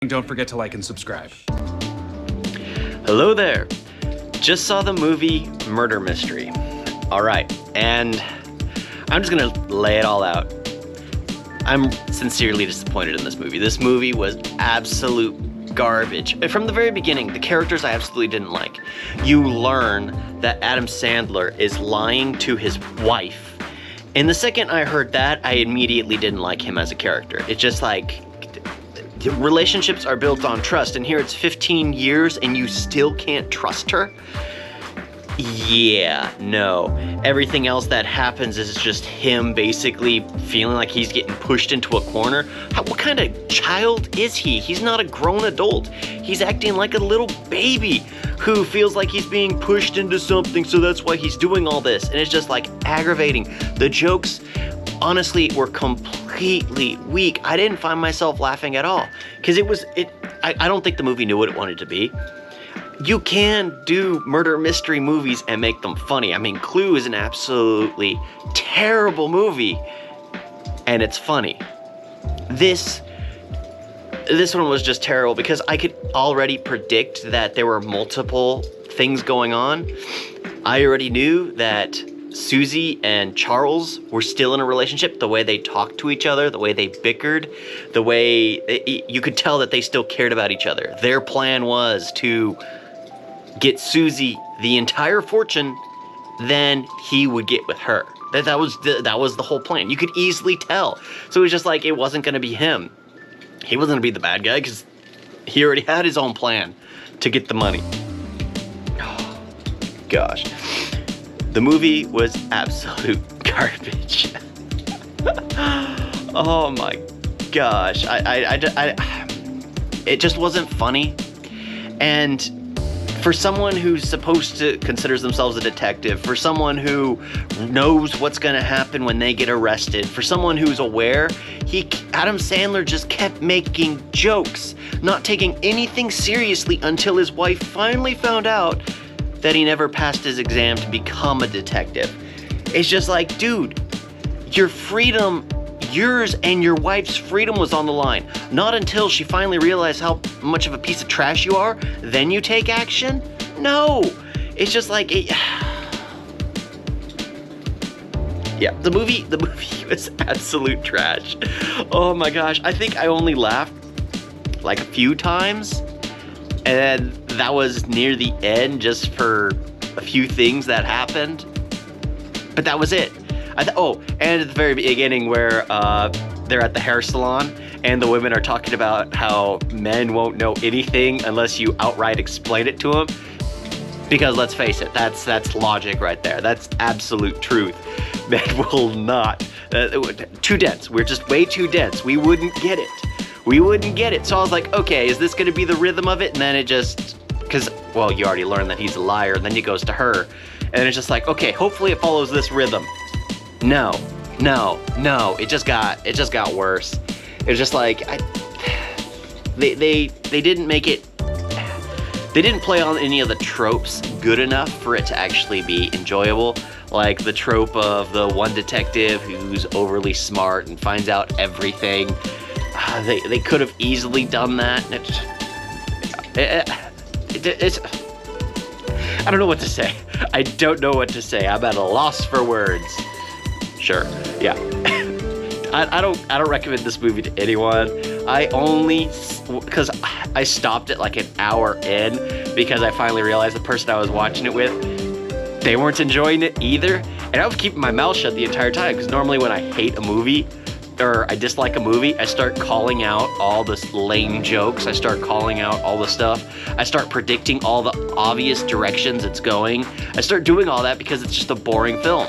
Don't forget to like and subscribe. Hello there. Just saw the movie Murder Mystery. Alright, and I'm just gonna lay it all out. I'm sincerely disappointed in this movie. This movie was absolute garbage. From the very beginning, the characters I absolutely didn't like. You learn that Adam Sandler is lying to his wife. And the second I heard that, I immediately didn't like him as a character. It's just like, relationships are built on trust, and here it's 15 years and you still can't trust her? Yeah, no. Everything else that happens is just him basically feeling like he's getting pushed into a corner. What kind of child is he? He's not a grown adult. He's acting like a little baby who feels like he's being pushed into something, so that's why he's doing all this. And it's just like aggravating. The jokes, honestly, were completely weak. I didn't find myself laughing at all because I don't think the movie knew what it wanted to be. You can do murder mystery movies and make them funny. I mean, Clue is an absolutely terrible movie, and it's funny. This one was just terrible because I could already predict that there were multiple things going on. I already knew that Susie and Charles were still in a relationship. The way they talked to each other, the way they bickered, the way you could tell that they still cared about each other. Their plan was to get Susie the entire fortune, then he would get with her. That was the whole plan. You could easily tell. So it was just like, it wasn't going to be him. He wasn't going to be the bad guy because he already had his own plan to get the money. Oh, gosh. The movie was absolute garbage. Oh my gosh. It just wasn't funny. And for someone who's supposed to considers themselves a detective, for someone who knows what's going to happen when they get arrested, for someone who's aware, Adam Sandler just kept making jokes, not taking anything seriously until his wife finally found out that he never passed his exam to become a detective. It's just like, dude, your freedom, yours and your wife's freedom was on the line. Not until she finally realized how much of a piece of trash you are, then you take action? No. It's just like, yeah, the movie was absolute trash. Oh my gosh, I think I only laughed like a few times, and that was near the end just for a few things that happened. But that was it. And at the very beginning where they're at the hair salon and the women are talking about how men won't know anything unless you outright explain it to them. Because let's face it, that's logic right there. That's absolute truth. Men will not. Too dense. We're just way too dense. We wouldn't get it. So I was like, okay, is this going to be the rhythm of it? And then it just, because, well, you already learned that he's a liar. And then he goes to her. And it's just like, okay, hopefully it follows this rhythm. No. It just got worse. It was just like, they didn't make it, they didn't play on any of the tropes good enough for it to actually be enjoyable. Like the trope of the one detective who's overly smart and finds out everything. They could have easily done that. It's I don't know what to say. I don't know what to say. I'm at a loss for words. Sure, yeah. I don't recommend this movie to anyone. Because I stopped it like an hour in because I finally realized the person I was watching it with, they weren't enjoying it either. And I was keeping my mouth shut the entire time because normally when I hate a movie or I dislike a movie, I start calling out all the lame jokes. I start calling out all the stuff. I start predicting all the obvious directions it's going. I start doing all that because it's just a boring film.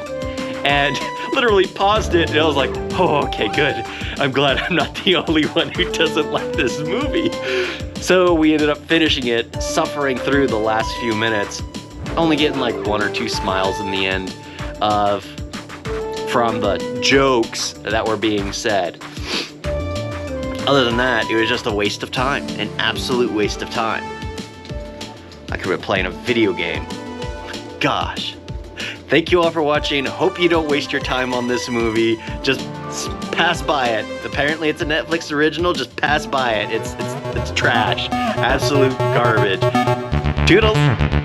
And literally paused it, and I was like, oh, okay, good. I'm glad I'm not the only one who doesn't like this movie. So we ended up finishing it, suffering through the last few minutes, only getting like one or two smiles in the end from the jokes that were being said. Other than that, it was just a waste of time, an absolute waste of time. I could have been playing a video game. Gosh. Thank you all for watching. Hope you don't waste your time on this movie. Just pass by it. Apparently it's a Netflix original. Just pass by it. It's It's trash. Absolute garbage. Toodles.